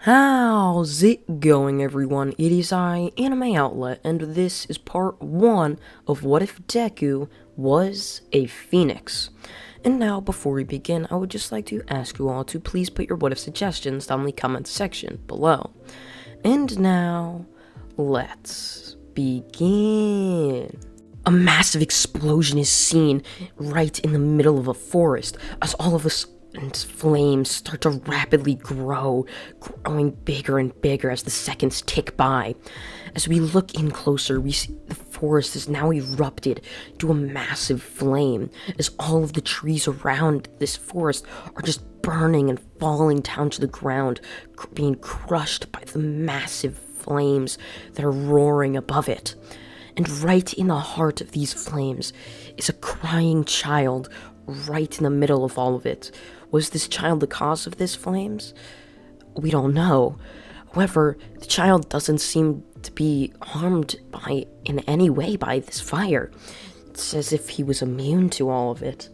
How's it going, everyone? It is I, Anime Outlet, and this is part 1 of What If Deku Was a Phoenix. And now, before we begin, I would just like to ask you all to please put your what if suggestions down in the comments section below. And now, let's begin. A massive explosion is seen right in the middle of a forest as all of us and flames start to rapidly grow, growing bigger and bigger as the seconds tick by. As we look in closer, we see the forest is now erupted into a massive flame, as all of the trees around this forest are just burning and falling down to the ground, being crushed by the massive flames that are roaring above it. And right in the heart of these flames is a crying child right in the middle of all of it. Was this child the cause of these flames? We don't know. However, the child doesn't seem to be harmed in any way by this fire. It's as if he was immune to all of it.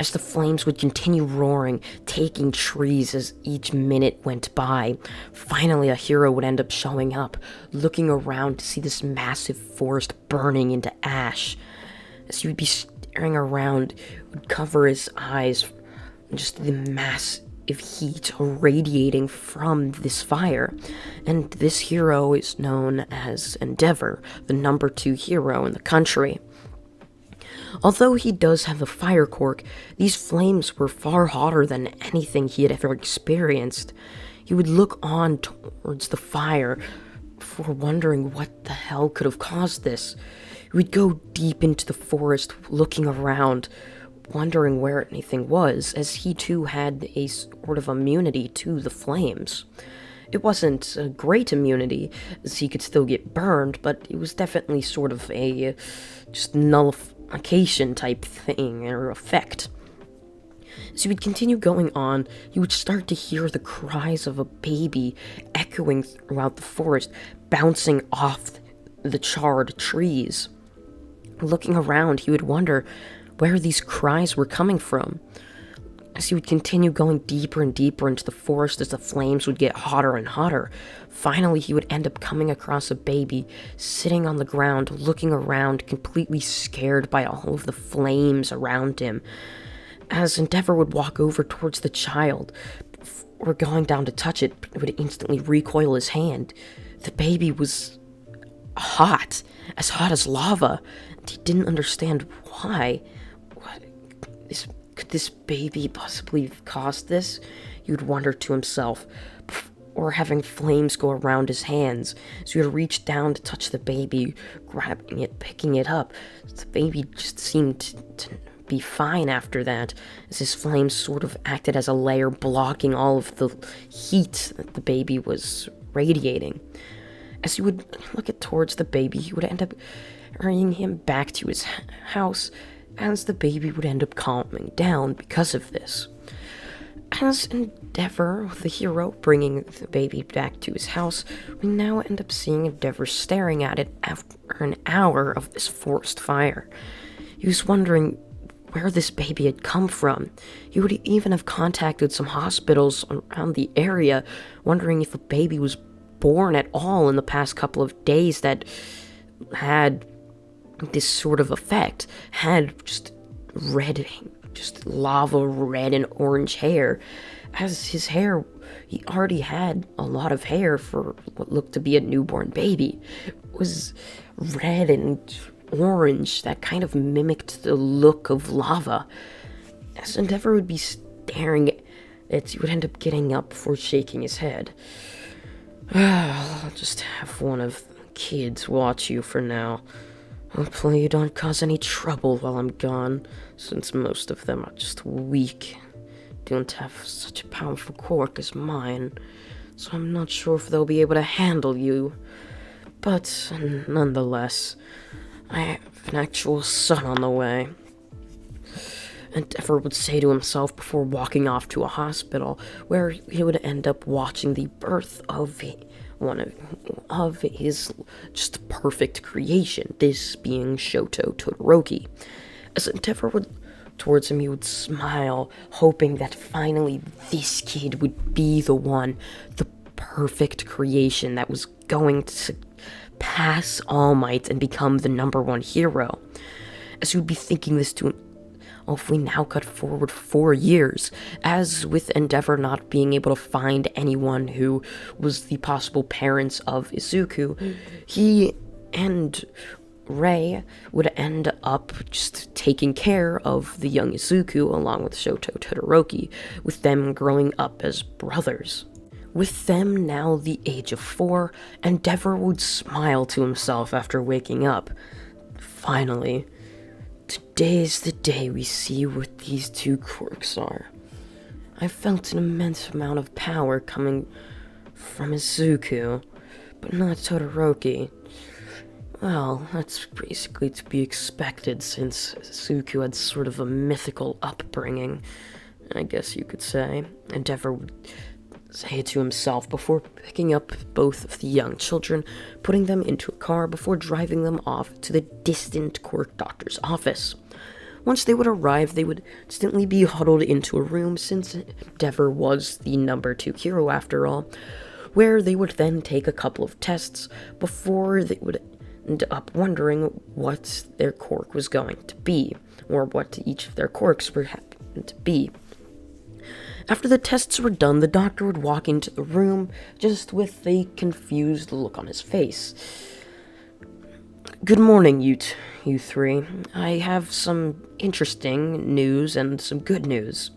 As the flames would continue roaring, taking trees as each minute went by, finally a hero would end up showing up, looking around to see this massive forest burning into ash. As he would be staring around, would cover his eyes, just the massive heat radiating from this fire. And this hero is known as Endeavor, the number 2 hero in the country. Although he does have a fire quirk, these flames were far hotter than anything he had ever experienced. He would look on towards the fire before wondering what the hell could have caused this. He would go deep into the forest, looking around, wondering where anything was, as he too had a sort of immunity to the flames. It wasn't a great immunity, as he could still get burned, but it was definitely sort of a just nullification type thing or effect. As he would continue going on, he would start to hear the cries of a baby echoing throughout the forest, bouncing off the charred trees. Looking around, he would wonder where these cries were coming from. As he would continue going deeper and deeper into the forest as the flames would get hotter and hotter, finally he would end up coming across a baby sitting on the ground, looking around, completely scared by all of the flames around him. As Endeavor would walk over towards the child, or going down to touch it, it would instantly recoil his hand. The baby was hot as lava, and he didn't understand why. Could this baby possibly have caused this? He would wonder to himself, or having flames go around his hands. So he would reach down to touch the baby, grabbing it, picking it up. The baby just seemed to be fine after that, as his flames sort of acted as a layer blocking all of the heat that the baby was radiating. As he would look towards the baby, he would end up hurrying him back to his house, as the baby would end up calming down because of this. As Endeavor, the hero, bringing the baby back to his house, we now end up seeing Endeavor staring at it after an hour of this forest fire. He was wondering where this baby had come from. He would even have contacted some hospitals around the area, wondering if a baby was born at all in the past couple of days that had this sort of effect, had just lava red and orange hair. As his hair, he already had a lot of hair for what looked to be a newborn baby. It was red and orange that kind of mimicked the look of lava. As Endeavor would be staring at it, he would end up getting up before shaking his head. I'll just have one of the kids watch you for now. Hopefully you don't cause any trouble while I'm gone, since most of them are just weak. Don't have such a powerful quirk as mine, so I'm not sure if they'll be able to handle you. But nonetheless, I have an actual son on the way. Endeavor would say to himself before walking off to a hospital, where he would end up watching the birth of one of his just perfect creation, this being Shoto Todoroki. As Endeavor would towards him, he would smile, hoping that finally this kid would be the one, the perfect creation that was going to pass All Might and become the #1 hero. As you'd be thinking this to him, if we now cut forward 4 years, as with Endeavor not being able to find anyone who was the possible parents of Izuku, he and Rei would end up just taking care of the young Izuku along with Shoto Todoroki, with them growing up as brothers. With them now the age of 4, Endeavor would smile to himself after waking up. Finally, today's the day we see what these two quirks are. I felt an immense amount of power coming from Izuku, but not Todoroki. Well, that's basically to be expected since Izuku had sort of a mythical upbringing, I guess you could say. Endeavor would say it to himself before picking up both of the young children, putting them into a car before driving them off to the distant quirk doctor's office. Once they would arrive, they would instantly be huddled into a room since Endeavor was the #2 hero after all, where they would then take a couple of tests before they would end up wondering what their quirk was going to be, or what each of their quirks were happening to be. After the tests were done, the doctor would walk into the room, just with a confused look on his face. "Good morning, you three. I have some interesting news and some good news.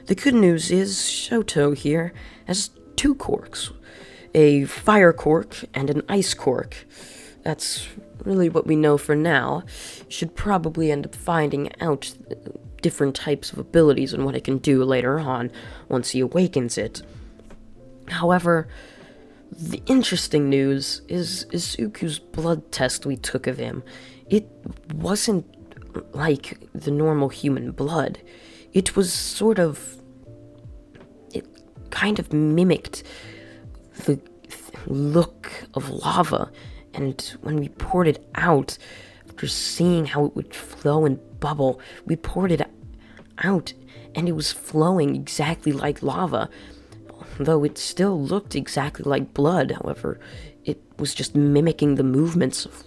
The good news is Shoto here has 2 quirks, a fire quirk and an ice quirk. That's really what we know for now. Should probably end up finding out different types of abilities and what it can do later on once he awakens it. However, the interesting news is Izuku's blood test we took of him. It wasn't like the normal human blood. It was it kind of mimicked the look of lava, and when we poured it out, after seeing how it would flow and bubble, we poured it out, and it was flowing exactly like lava, though it still looked exactly like blood. However, it was just mimicking the movements of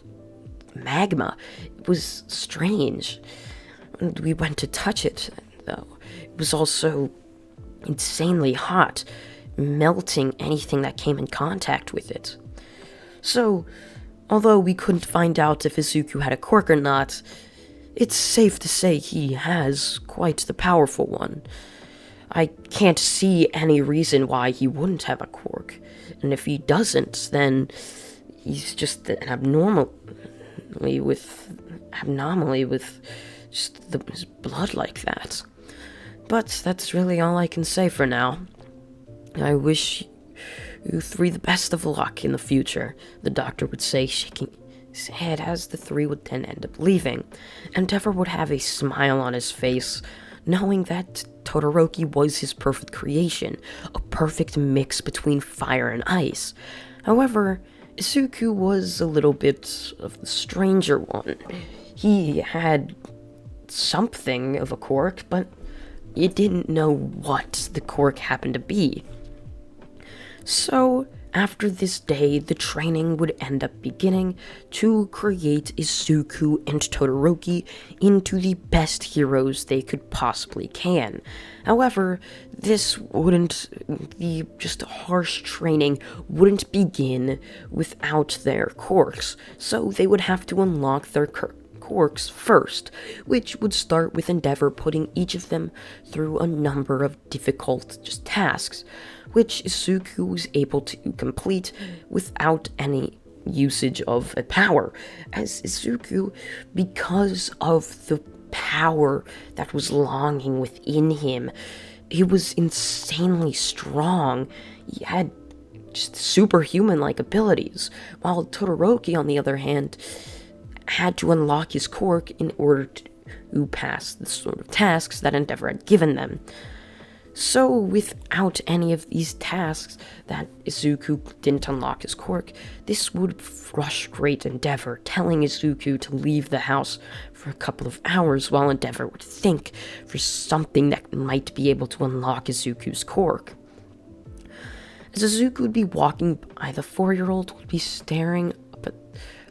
magma. It was strange. And we went to touch it, though. It was also insanely hot, melting anything that came in contact with it. So, although we couldn't find out if Izuku had a quirk or not, it's safe to say he has quite the powerful one. I can't see any reason why he wouldn't have a quirk, and if he doesn't, then he's just an abnormally with just his blood like that. But that's really all I can say for now. I wish you 3 the best of luck in the future, the doctor would say, shaking his head as the 3 would then end up leaving. Endeavor would have a smile on his face, knowing that Todoroki was his perfect creation, a perfect mix between fire and ice. However, Izuku was a little bit of the stranger one. He had something of a quirk, but you didn't know what the quirk happened to be. So, after this day, the training would end up beginning to create Izuku and Todoroki into the best heroes they could possibly can. However, the just harsh training wouldn't begin without their quirks, so they would have to unlock their quirks first, which would start with Endeavor putting each of them through a number of difficult tasks, which Izuku was able to complete without any usage of a power, as Izuku, because of the power that was longing within him, he was insanely strong. He had just superhuman-like abilities, while Todoroki, on the other hand, had to unlock his quirk in order to pass the sort of tasks that Endeavor had given them. So, without any of these tasks that Izuku didn't unlock his quirk, this would frustrate Endeavor, telling Izuku to leave the house for a couple of hours while Endeavor would think for something that might be able to unlock Izuku's quirk. As Izuku would be walking by, the 4-year-old would be staring up at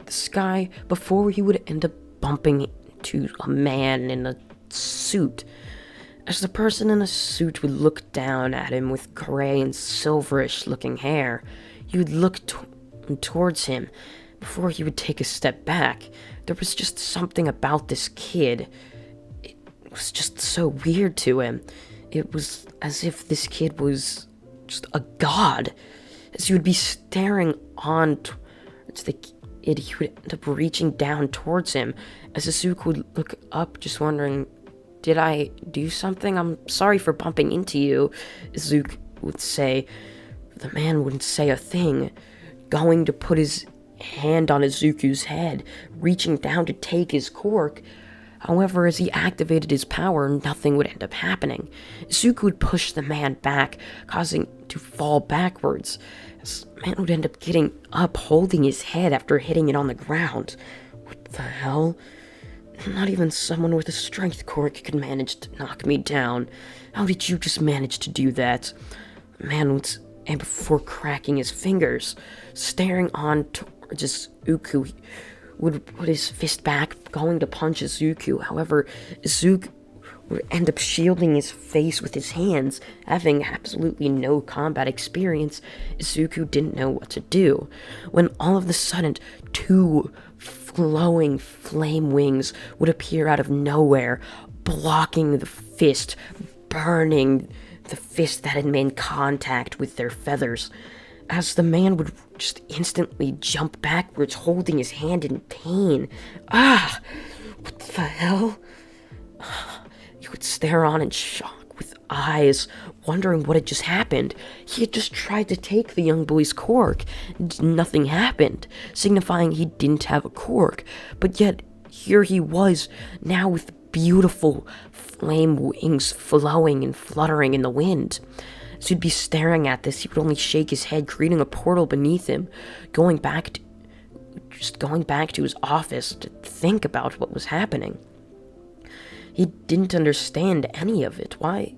the sky before he would end up bumping into a man in a suit. As the person in a suit would look down at him with gray and silverish looking hair, he would look towards him before he would take a step back. There was just something about this kid. It was just so weird to him. It was as if this kid was just a god. As he would be staring on towards the kid, he would end up reaching down towards him. As Izuku would look up, just wondering, did I do something? I'm sorry for bumping into you, Izuku would say. The man wouldn't say a thing, going to put his hand on Izuku's head, reaching down to take his quirk. However, as he activated his power, nothing would end up happening. Izuku would push the man back, causing to fall backwards. As the man would end up getting up, holding his head after hitting it on the ground. What the hell? Not even someone with a strength quirk could manage to knock me down. How did you just manage to do that? The man was, and before cracking his fingers, staring on towards Izuku, would put his fist back, going to punch Izuku. However, Izuku would end up shielding his face with his hands. Having absolutely no combat experience, Izuku didn't know what to do. When all of a sudden, 2 glowing flame wings would appear out of nowhere, blocking the fist, burning the fist that had made contact with their feathers. As the man would just instantly jump backwards, holding his hand in pain. Ah! What the hell? He would stare on in shock with eyes, wondering what had just happened. He had just tried to take the young boy's quirk, and nothing happened, signifying he didn't have a quirk. But yet, here he was, now with beautiful flame wings flowing and fluttering in the wind. As he'd be staring at this, he would only shake his head, creating a portal beneath him, going back to his office to think about what was happening. He didn't understand any of it. Why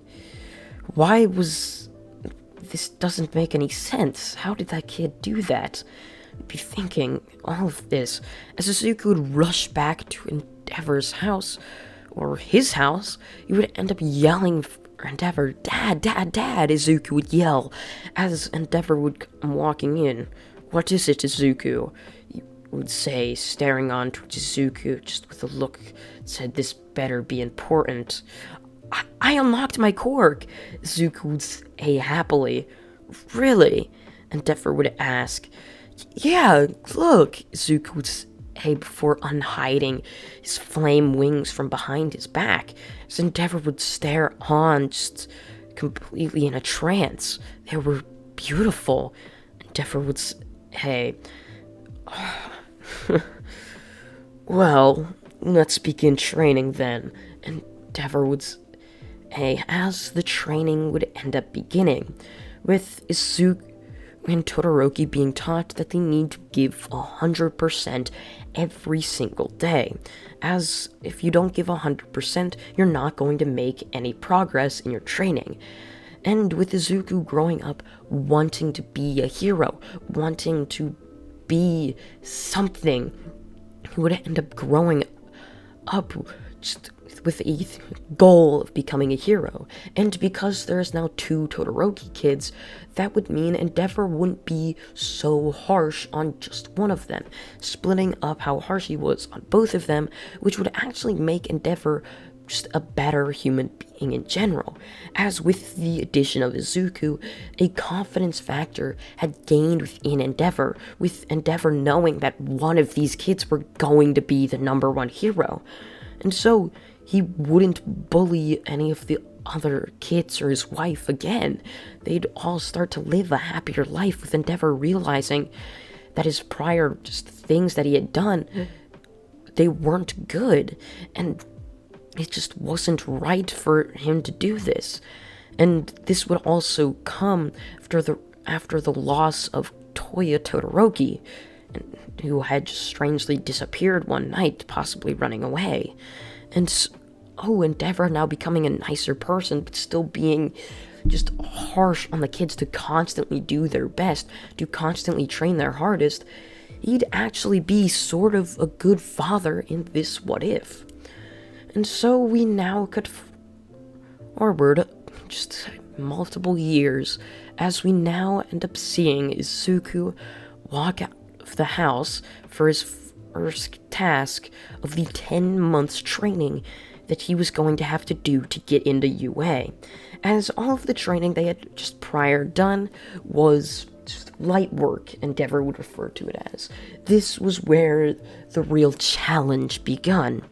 was... This doesn't make any sense. How did that kid do that? I'd be thinking all of this as Izuku would rush back to Endeavor's house, or his house. He would end up yelling for Endeavor, "Dad, Dad, Dad!" Izuku would yell as Endeavor would come walking in. "What is it, Izuku?" He would say, staring on towards Izuku, just with a look that said, "This better be important." I unlocked my quirk," Izuku would say happily. "Really?" Endeavor would ask. "Yeah, look," Izuku would say before unhiding his flame wings from behind his back. As Endeavor would stare on, just completely in a trance. They were beautiful. Endeavor would say, "Well, let's begin training then." Endeavor would say, as the training would end up beginning, with Izuku and Todoroki being taught that they need to give 100% every single day, as if you don't give 100%, you're not going to make any progress in your training. And with Izuku growing up wanting to be a hero, wanting to be something, he would end up growing up just with a goal of becoming a hero. And because there's now 2 Todoroki kids, that would mean Endeavor wouldn't be so harsh on just one of them, splitting up how harsh he was on both of them, which would actually make Endeavor just a better human being in general. As with the addition of Izuku, a confidence factor had gained within Endeavor, with Endeavor knowing that one of these kids were going to be the #1 hero. And so, he wouldn't bully any of the other kids or his wife again. They'd all start to live a happier life, with Endeavor realizing that his prior just things that he had done, they weren't good, and it just wasn't right for him to do this. And this would also come after the loss of Toya Todoroki, who had just strangely disappeared one night, possibly running away. And Endeavor now becoming a nicer person, but still being just harsh on the kids to constantly do their best, to constantly train their hardest, he'd actually be sort of a good father in this what if. And so we now could forward just multiple years as we now end up seeing Izuku walk out of the house for his first task of the 10 months training that he was going to have to do to get into UA, as all of the training they had just prior done was just light work, Endeavor would refer to it as. This was where the real challenge begun,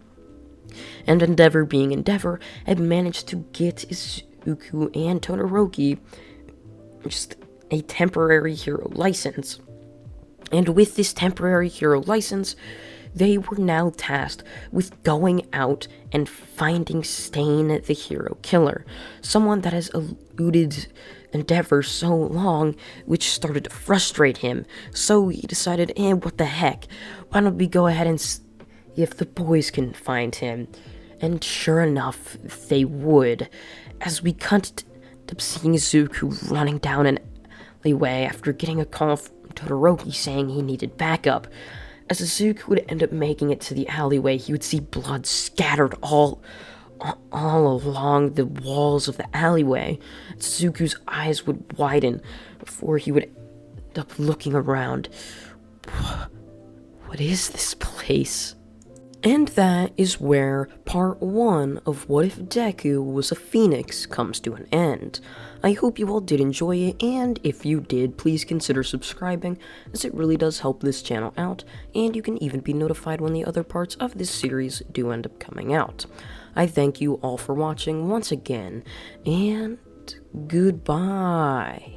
and Endeavor being Endeavor had managed to get Izuku and Todoroki just a temporary hero license. And with this temporary hero license, they were now tasked with going out and finding Stain the hero killer, someone that has eluded Endeavor so long, which started to frustrate him. So he decided, what the heck, why don't we go ahead and see if the boys can find him? And sure enough, they would, as we cut up seeing Izuku running down an alleyway after getting a call from Todoroki saying he needed backup. As Izuku would end up making it to the alleyway, he would see blood scattered all along the walls of the alleyway. Izuku's eyes would widen before he would end up looking around. What is this place? And that is where part 1 of What If Deku Was a Phoenix comes to an end. I hope you all did enjoy it, and if you did, please consider subscribing, as it really does help this channel out, and you can even be notified when the other parts of this series do end up coming out. I thank you all for watching once again, and goodbye.